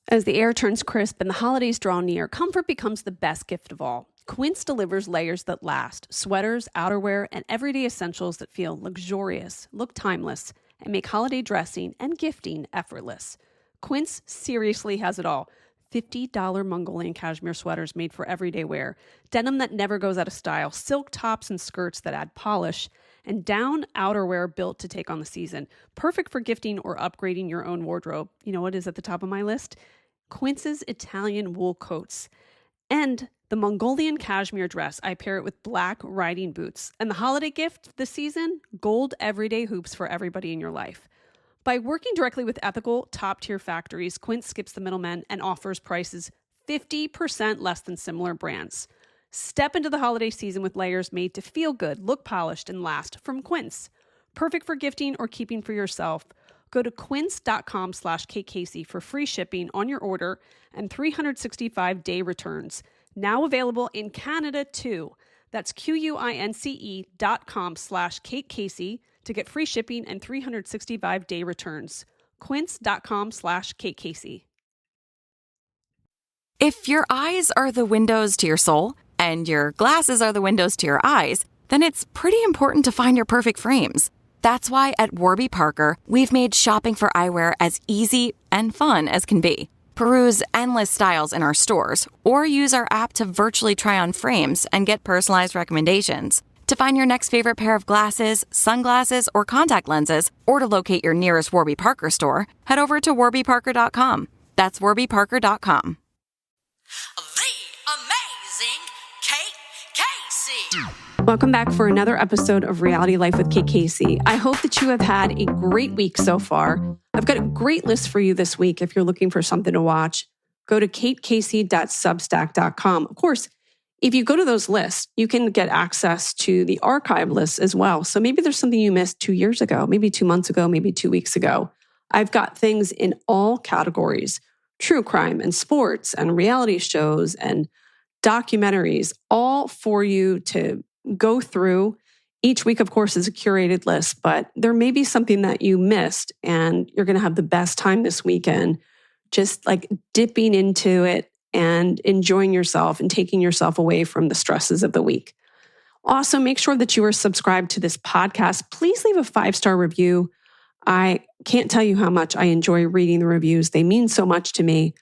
As the air turns crisp and the holidays draw near, comfort becomes the best gift of all. Quince delivers layers that last, sweaters, outerwear, and everyday essentials that feel luxurious, look timeless, and make holiday dressing and gifting effortless. Quince seriously has it all. $50 Mongolian cashmere sweaters made for everyday wear, denim that never goes out of style, silk tops and skirts that add polish, and down outerwear built to take on the season. Perfect for gifting or upgrading your own wardrobe. You know what is at the top of my list? Quince's Italian wool coats. And the Mongolian cashmere dress, I pair it with black riding boots. And the holiday gift this season, gold everyday hoops for everybody in your life. By working directly with ethical, top-tier factories, Quince skips the middlemen and offers prices 50% less than similar brands. Step into the holiday season with layers made to feel good, look polished, and last from Quince. Perfect for gifting or keeping for yourself. Go to quince.com/KKC for free shipping on your order and 365-day returns. Now available in Canada too. That's QUINCE.com/KateCasey to get free shipping and 365-day returns. Quince.com/KateCasey. If your eyes are the windows to your soul and your glasses are the windows to your eyes, then it's pretty important to find your perfect frames. That's why at Warby Parker, we've made shopping for eyewear as easy and fun as can be. Peruse endless styles in our stores or use our app to virtually try on frames and get personalized recommendations. To find your next favorite pair of glasses, sunglasses, or contact lenses, or to locate your nearest Warby Parker store, head over to warbyparker.com. That's warbyparker.com. The amazing Kate Casey. Welcome back for another episode of Reality Life with Kate Casey. I hope that you have had a great week so far. I've got a great list for you this week if you're looking for something to watch. Go to katecasey.substack.com. Of course, if you go to those lists, you can get access to the archive lists as well. So maybe there's something you missed 2 years ago, maybe 2 months ago, maybe 2 weeks ago. I've got things in all categories: true crime and sports and reality shows and documentaries, all for you to go through. Each week, of course, is a curated list, but there may be something that you missed and you're going to have the best time this weekend, just like dipping into it and enjoying yourself and taking yourself away from the stresses of the week. Also, make sure that you are subscribed to this podcast. Please leave a 5-star review. I can't tell you how much I enjoy reading the reviews. They mean so much to me.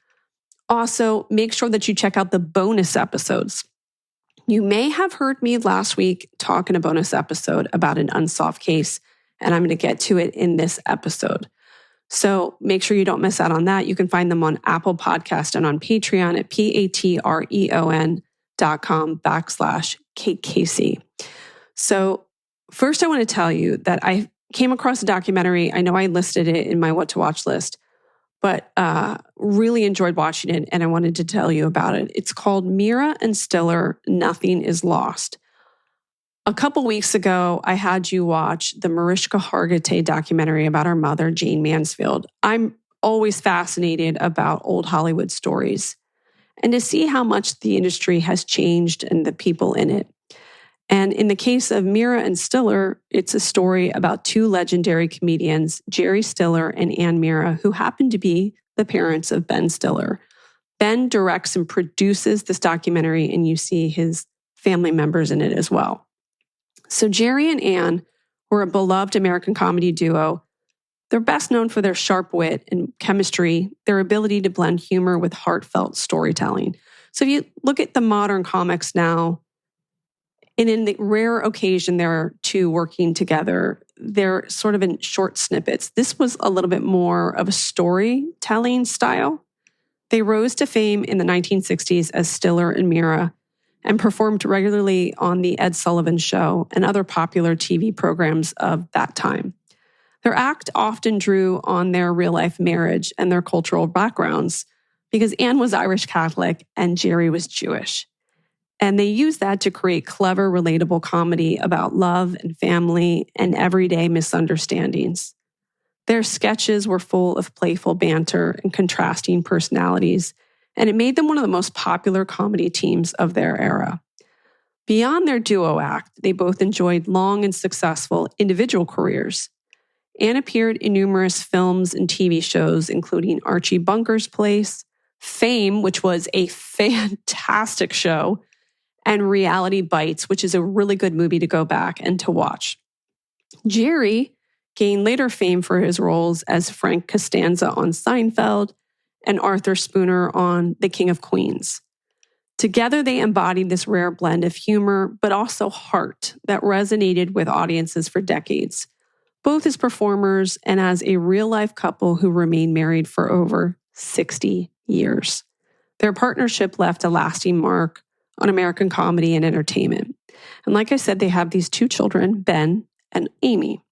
Also, make sure that you check out the bonus episodes. You may have heard me last week talk in a bonus episode about an unsolved case, and I'm going to get to it in this episode. So make sure you don't miss out on that. You can find them on Apple Podcast and on Patreon at patreon.com/Kate Casey. So first I want to tell you that I came across a documentary. I know I listed it in my what to watch list, but really enjoyed watching it, and I wanted to tell you about it. It's called Meara Stiller, Nothing is Lost. A couple weeks ago, I had you watch the Mariska Hargitay documentary about our mother, Jane Mansfield. I'm always fascinated about old Hollywood stories and to see how much the industry has changed and the people in it. And in the case of Meara Stiller, it's a story about two legendary comedians, Jerry Stiller and Ann Meara, who happen to be the parents of Ben Stiller. Ben directs and produces this documentary, and you see his family members in it as well. So Jerry and Ann were a beloved American comedy duo. They're best known for their sharp wit and chemistry, their ability to blend humor with heartfelt storytelling. So if you look at the modern comics now, and in the rare occasion there are two working together, they're sort of in short snippets. This was a little bit more of a storytelling style. They rose to fame in the 1960s as Stiller and Meara and performed regularly on The Ed Sullivan Show and other popular TV programs of that time. Their act often drew on their real-life marriage and their cultural backgrounds because Anne was Irish Catholic and Jerry was Jewish. And they used that to create clever, relatable comedy about love and family and everyday misunderstandings. Their sketches were full of playful banter and contrasting personalities, and it made them one of the most popular comedy teams of their era. Beyond their duo act, they both enjoyed long and successful individual careers. Anne appeared in numerous films and TV shows, including Archie Bunker's Place, Fame, which was a fantastic show, and Reality Bites, which is a really good movie to go back and to watch. Jerry gained later fame for his roles as Frank Costanza on Seinfeld and Arthur Spooner on The King of Queens. Together, they embodied this rare blend of humor, but also heart that resonated with audiences for decades, both as performers and as a real-life couple who remained married for over 60 years. Their partnership left a lasting mark on American comedy and entertainment. And like I said, they have these two children, Ben and Amy.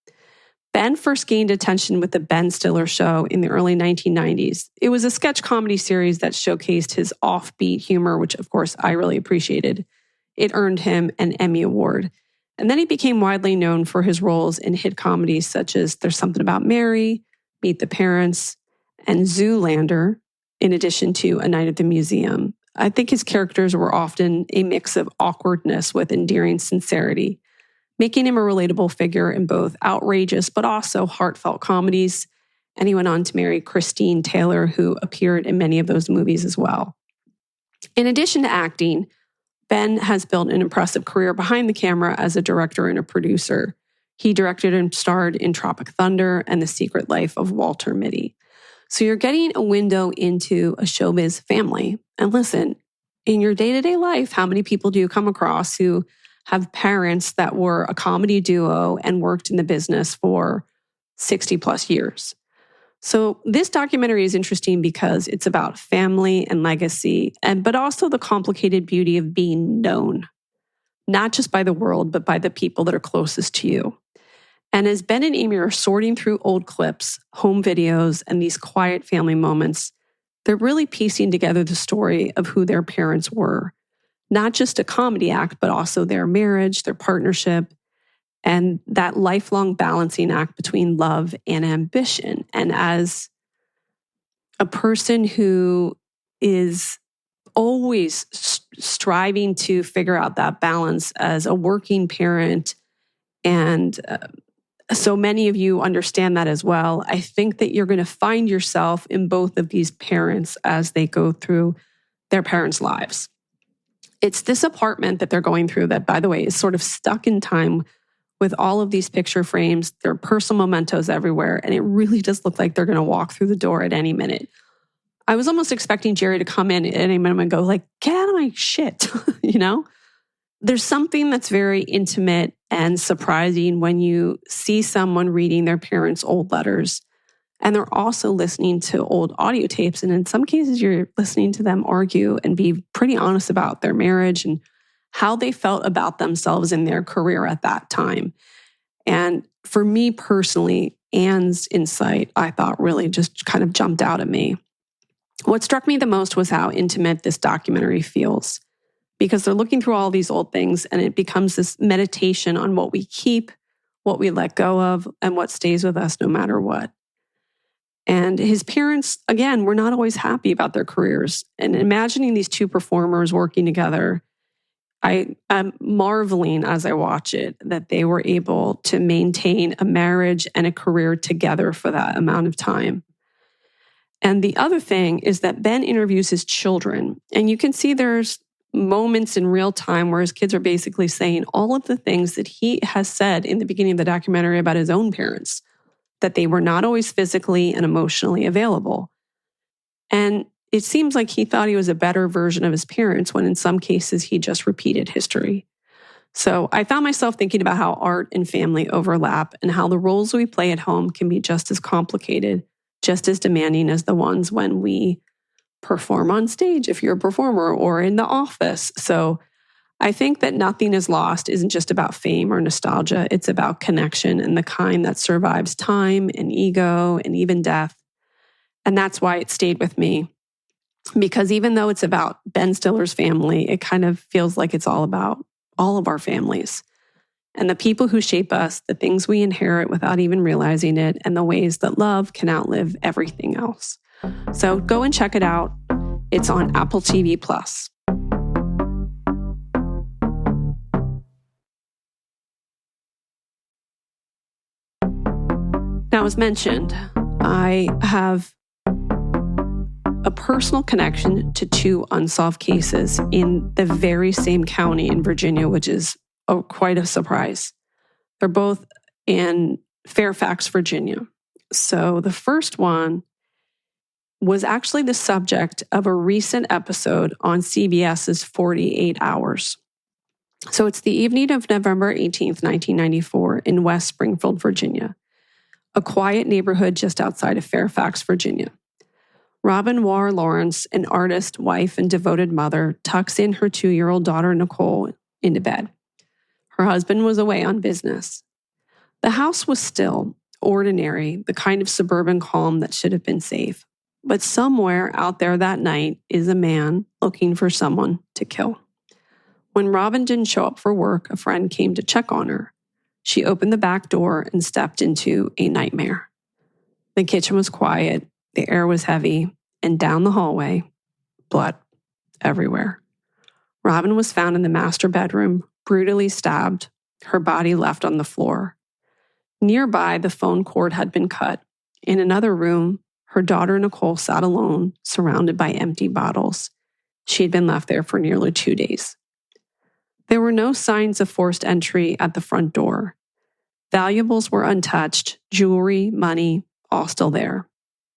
Ben first gained attention with the Ben Stiller Show in the early 1990s. It was a sketch comedy series that showcased his offbeat humor, which of course I really appreciated. It earned him an Emmy Award. And then he became widely known for his roles in hit comedies such as There's Something About Mary, Meet the Parents, and Zoolander, in addition to A Night at the Museum. I think his characters were often a mix of awkwardness with endearing sincerity, making him a relatable figure in both outrageous but also heartfelt comedies. And he went on to marry Christine Taylor, who appeared in many of those movies as well. In addition to acting, Ben has built an impressive career behind the camera as a director and a producer. He directed and starred in Tropic Thunder and The Secret Life of Walter Mitty. So you're getting a window into a showbiz family. And listen, in your day-to-day life, how many people do you come across who have parents that were a comedy duo and worked in the business for 60 plus years? So this documentary is interesting because it's about family and legacy, but also the complicated beauty of being known, not just by the world, but by the people that are closest to you. And as Ben and Amy are sorting through old clips, home videos, and these quiet family moments, they're really piecing together the story of who their parents were. Not just a comedy act, but also their marriage, their partnership, and that lifelong balancing act between love and ambition. And as a person who is always striving to figure out that balance as a working parent, and so many of you understand that as well, I think that you're going to find yourself in both of these parents as they go through their parents' lives. It's this apartment that they're going through that, by the way, is sort of stuck in time with all of these picture frames. There are personal mementos everywhere, and it really does look like they're going to walk through the door at any minute. I was almost expecting Jerry to come in at any minute and go like, get out of my shit, you know? There's something that's very intimate and surprising when you see someone reading their parents' old letters, and they're also listening to old audio tapes. And in some cases, you're listening to them argue and be pretty honest about their marriage and how they felt about themselves in their career at that time. And for me personally, Anne's insight, I thought really just kind of jumped out at me. What struck me the most was how intimate this documentary feels, because they're looking through all these old things and it becomes this meditation on what we keep, what we let go of, and what stays with us no matter what. And his parents, again, were not always happy about their careers. And imagining these two performers working together, I'm marveling as I watch it that they were able to maintain a marriage and a career together for that amount of time. And the other thing is that Ben interviews his children, and you can see there's moments in real time where his kids are basically saying all of the things that he has said in the beginning of the documentary about his own parents, that they were not always physically and emotionally available. And it seems like he thought he was a better version of his parents when in some cases he just repeated history. So I found myself thinking about how art and family overlap and how the roles we play at home can be just as complicated, just as demanding as the ones when we perform on stage, if you're a performer, or in the office. So I think that Nothing Is Lost isn't just about fame or nostalgia. It's about connection and the kind that survives time and ego and even death. And that's why it stayed with me. Because even though it's about Ben Stiller's family, it kind of feels like it's all about all of our families and the people who shape us, the things we inherit without even realizing it, and the ways that love can outlive everything else. So go and check it out. It's on Apple TV+. Now, as mentioned, I have a personal connection to two unsolved cases in the very same county in Virginia, which is quite a surprise. They're both in Fairfax, Virginia. So the first one was actually the subject of a recent episode on CBS's 48 Hours. So it's the evening of November 18th, 1994 in West Springfield, Virginia, a quiet neighborhood just outside of Fairfax, Virginia. Robin Ware Lawrence, an artist, wife, and devoted mother, tucks in her 2-year-old daughter, Nicole, into bed. Her husband was away on business. The house was still, ordinary, the kind of suburban calm that should have been safe. But somewhere out there that night is a man looking for someone to kill. When Robin didn't show up for work, a friend came to check on her. She opened the back door and stepped into a nightmare. The kitchen was quiet, the air was heavy, and down the hallway, blood everywhere. Robin was found in the master bedroom, brutally stabbed, her body left on the floor. Nearby, the phone cord had been cut. In another room, her daughter Nicole sat alone, surrounded by empty bottles. She had been left there for nearly 2 days. There were no signs of forced entry at the front door. Valuables were untouched, jewelry, money, all still there.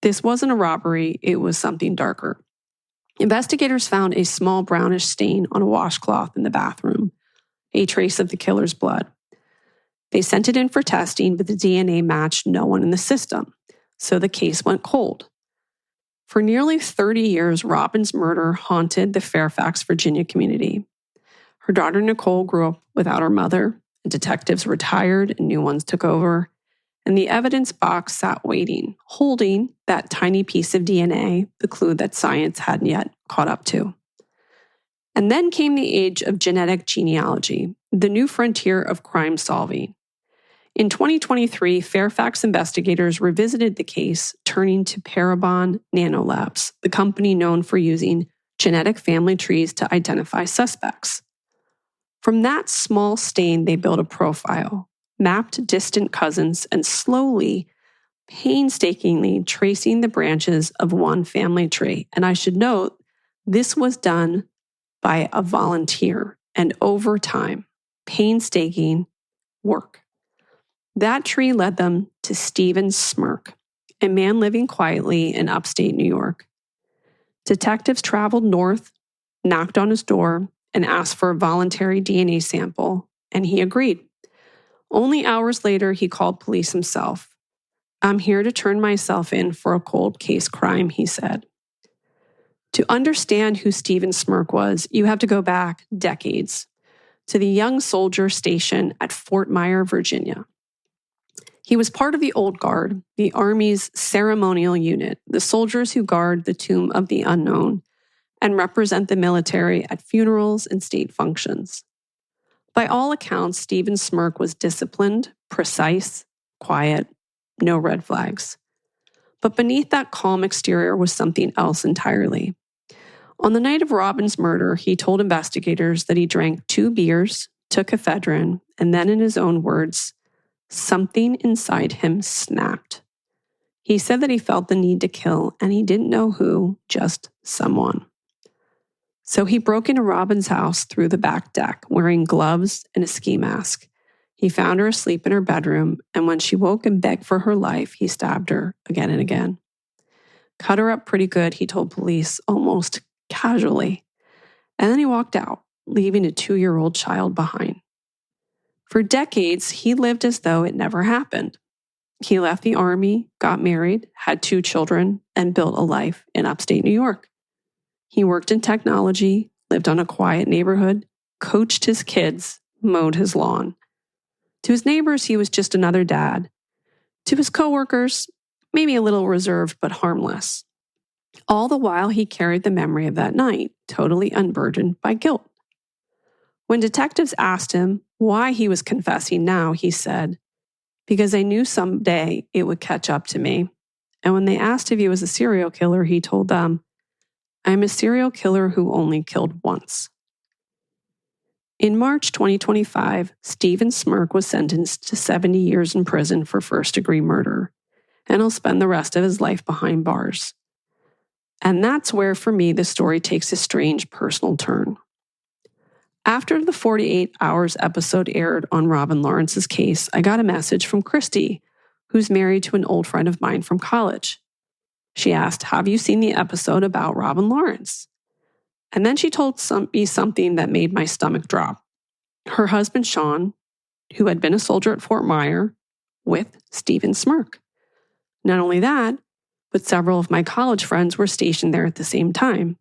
This wasn't a robbery, it was something darker. Investigators found a small brownish stain on a washcloth in the bathroom, a trace of the killer's blood. They sent it in for testing, but the DNA matched no one in the system, so the case went cold. For nearly 30 years, Robin's murder haunted the Fairfax, Virginia community. Her daughter Nicole grew up without her mother, and detectives retired and new ones took over, and the evidence box sat waiting, holding that tiny piece of DNA, the clue that science hadn't yet caught up to. And then came the age of genetic genealogy, the new frontier of crime solving. In 2023, Fairfax investigators revisited the case, turning to Parabon Nanolabs, the company known for using genetic family trees to identify suspects. From that small stain, they built a profile, mapped distant cousins, and slowly, painstakingly tracing the branches of one family tree. And I should note, this was done by a volunteer and over time, painstaking work. That tree led them to Stephen Smirk, a man living quietly in upstate New York. Detectives traveled north, knocked on his door, and asked for a voluntary DNA sample, and he agreed. Only hours later, he called police himself. "I'm here to turn myself in for a cold case crime," he said. To understand who Stephen Smirk was, you have to go back decades to the young soldier station at Fort Myer, Virginia. He was part of the Old Guard, the Army's ceremonial unit, the soldiers who guard the tomb of the unknown and represent the military at funerals and state functions. By all accounts, Stephen Smirk was disciplined, precise, quiet, no red flags. But beneath that calm exterior was something else entirely. On the night of Robin's murder, he told investigators that he drank 2 beers, took ephedrine, and then, in his own words, something inside him snapped. He said that he felt the need to kill, and he didn't know who, just someone. So he broke into Robin's house through the back deck, wearing gloves and a ski mask. He found her asleep in her bedroom, and when she woke and begged for her life, he stabbed her again and again. Cut her up pretty good, he told police, almost casually. And then he walked out, leaving a 2-year-old child behind. For decades, he lived as though it never happened. He left the Army, got married, had 2 children, and built a life in upstate New York. He worked in technology, lived on a quiet neighborhood, coached his kids, mowed his lawn. To his neighbors, he was just another dad. To his coworkers, maybe a little reserved but harmless. All the while, he carried the memory of that night, totally unburdened by guilt. When detectives asked him why he was confessing now, he said, "Because I knew someday it would catch up to me." And when they asked if he was a serial killer, he told them, "I'm a serial killer who only killed once." In March 2025, Stephen Smirk was sentenced to 70 years in prison for first-degree murder, and he'll spend the rest of his life behind bars. And that's where, for me, the story takes a strange personal turn. After the 48 Hours episode aired on Robin Lawrence's case, I got a message from Christy, who's married to an old friend of mine from college. She asked, "Have you seen the episode about Robin Lawrence?" And then she told me something that made my stomach drop. Her husband, Sean, who had been a soldier at Fort Myer with Stephen Smirk. Not only that, but several of my college friends were stationed there at the same time.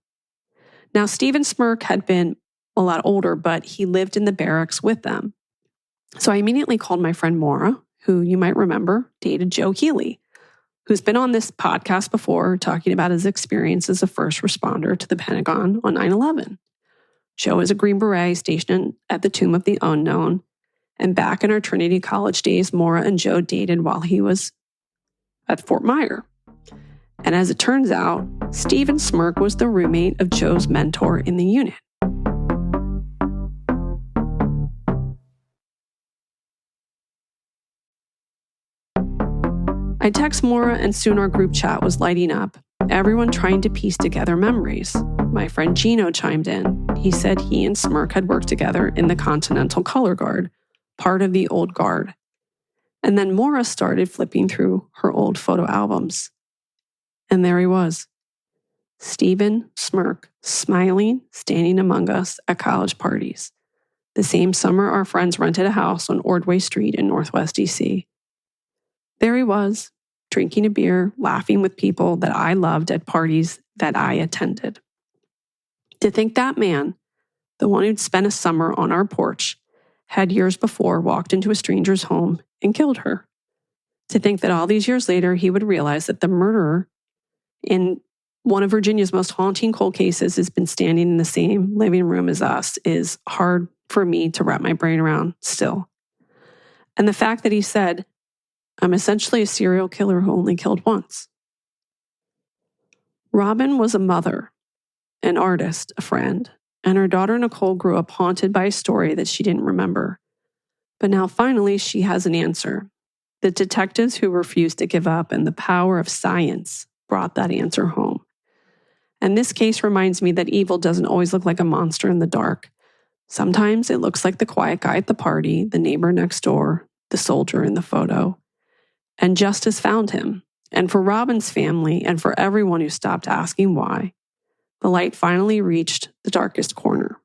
Now, Stephen Smirk had been a lot older, but he lived in the barracks with them. So I immediately called my friend Meara, who you might remember dated Joe Healy, who's been on this podcast before talking about his experience as a first responder to the Pentagon on 9/11. Joe is a Green Beret stationed at the Tomb of the Unknown. And back in our Trinity College days, Meara and Joe dated while he was at Fort Myer. And as it turns out, Stephen Smirk was the roommate of Joe's mentor in the unit. I text Meara, and soon our group chat was lighting up, everyone trying to piece together memories. My friend Gino chimed in. He said he and Smirk had worked together in the Continental Color Guard, part of the old guard. And then Meara started flipping through her old photo albums. And there he was, Stephen Smirk, smiling, standing among us at college parties. The same summer, our friends rented a house on Ordway Street in Northwest DC. There he was, drinking a beer, laughing with people that I loved at parties that I attended. To think that man, the one who'd spent a summer on our porch, had years before walked into a stranger's home and killed her. To think that all these years later, he would realize that the murderer in one of Virginia's most haunting cold cases has been standing in the same living room as us is hard for me to wrap my brain around still. And the fact that he said, "I'm essentially a serial killer who only killed once." Robin was a mother, an artist, a friend, and her daughter Nicole grew up haunted by a story that she didn't remember. But now finally she has an answer. The detectives who refused to give up and the power of science brought that answer home. And this case reminds me that evil doesn't always look like a monster in the dark. Sometimes it looks like the quiet guy at the party, the neighbor next door, the soldier in the photo. And justice found him. And for Robin's family and for everyone who stopped asking why, the light finally reached the darkest corner.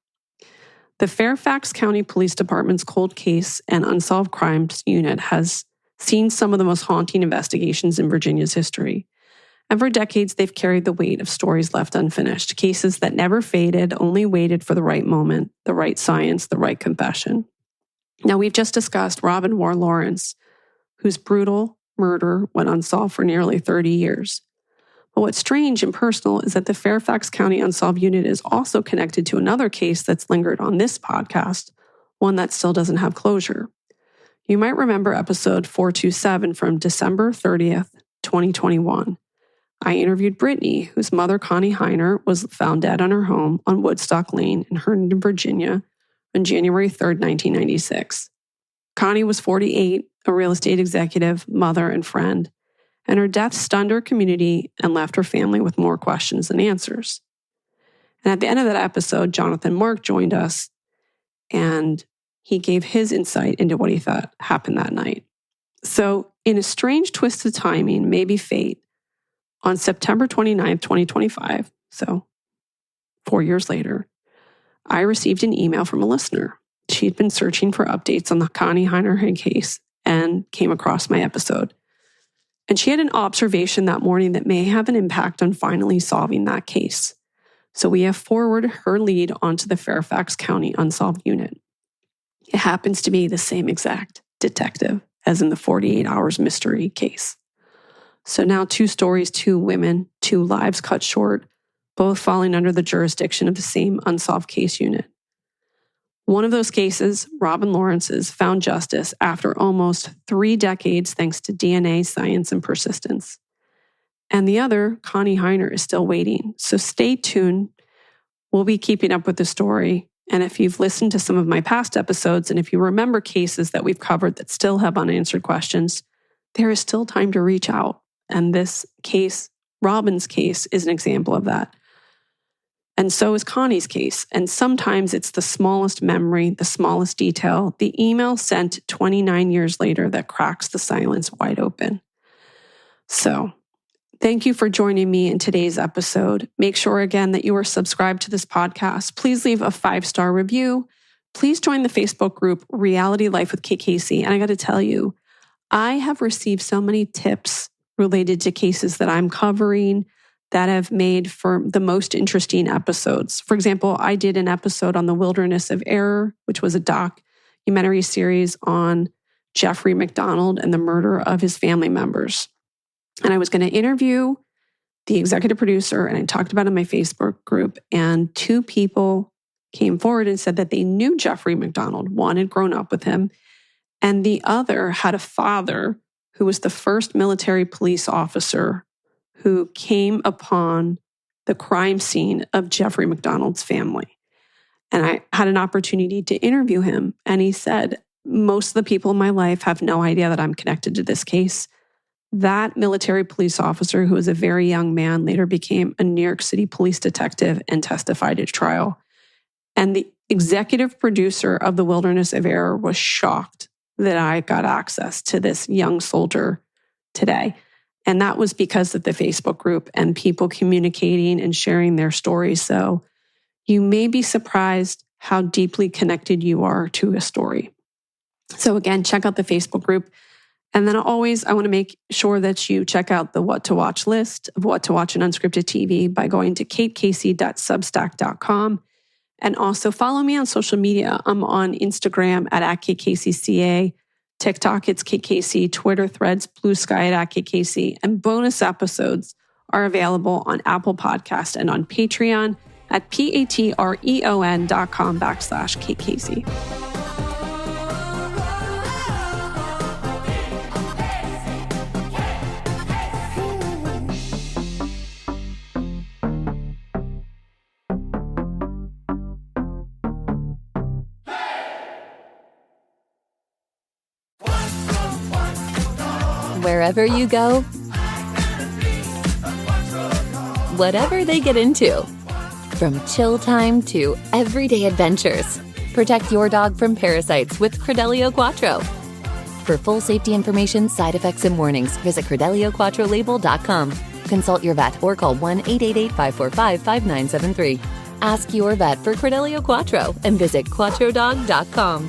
The Fairfax County Police Department's Cold Case and Unsolved Crimes Unit has seen some of the most haunting investigations in Virginia's history. And for decades, they've carried the weight of stories left unfinished, cases that never faded, only waited for the right moment, the right science, the right confession. Now, we've just discussed Robin Ward Lawrence, whose brutal murder went unsolved for nearly 30 years. But what's strange and personal is that the Fairfax County Unsolved Unit is also connected to another case that's lingered on this podcast, one that still doesn't have closure. You might remember episode 427 from December 30th, 2021. I interviewed Brittany, whose mother, Connie Heiner, was found dead on her home on Woodstock Lane in Herndon, Virginia on January 3rd, 1996. Connie was 48, a real estate executive, mother, and friend, and her death stunned her community and left her family with more questions than answers. And at the end of that episode, Jonathan Mark joined us, and he gave his insight into what he thought happened that night. So, in a strange twist of timing, maybe fate, on September 29th, 2025, so 4 years later, I received an email from a listener. She'd been searching for updates on the Connie Heiner case and came across my episode. And she had an observation that morning that may have an impact on finally solving that case. So we have forwarded her lead onto the Fairfax County Unsolved Unit. It happens to be the same exact detective as in the 48 Hours mystery case. So now 2 stories, 2 women, 2 lives cut short, both falling under the jurisdiction of the same unsolved case unit. One of those cases, Robin Lawrence's, found justice after almost 3 decades thanks to DNA, science, and persistence. And the other, Connie Heiner, is still waiting. So stay tuned. We'll be keeping up with the story. And if you've listened to some of my past episodes, and if you remember cases that we've covered that still have unanswered questions, there is still time to reach out. And this case Robin's case is an example of that. And so is Connie's case. And sometimes it's the smallest memory, the smallest detail, the email sent 29 years later that cracks the silence wide open. So, thank you for joining me in today's episode. Make sure again that you are subscribed to this podcast. Please leave a 5-star review. Please join the Facebook group Reality Life with Kate Casey. And I got to tell you, I have received so many tips related to cases that I'm covering that have made for the most interesting episodes. For example, I did an episode on the Wilderness of Error, which was a documentary series on Jeffrey McDonald and the murder of his family members. And I was going to interview the executive producer, and I talked about it in my Facebook group, and 2 people came forward and said that they knew Jeffrey McDonald. One had grown up with him, and the other had a father who was the first military police officer who came upon the crime scene of Jeffrey McDonald's family. And I had an opportunity to interview him. And he said, most of the people in my life have no idea that I'm connected to this case. That military police officer, who was a very young man, later became a New York City police detective and testified at trial. And the executive producer of The Wilderness of Error was shocked that I got access to this young soldier today. And that was because of the Facebook group and people communicating and sharing their stories. So you may be surprised how deeply connected you are to a story. So again, check out the Facebook group. And then always, I want to make sure that you check out the What to Watch list of what to watch in unscripted TV by going to katecasey.substack.com. And also follow me on social media. I'm on Instagram at @KatecaseyCA. TikTok, it's Kate Casey, Twitter Threads, Blue Sky at Kate Casey, and bonus episodes are available on Apple Podcast and on Patreon at patreon.com/Kate Casey. Wherever you go, whatever they get into, from chill time to everyday adventures, protect your dog from parasites with Credelio Quattro. For full safety information, side effects, and warnings, visit CredeliaQuattroLabel.com. Consult your vet or call 1-888-545-5973. Ask your vet for Credelio Quattro and visit QuattroDog.com.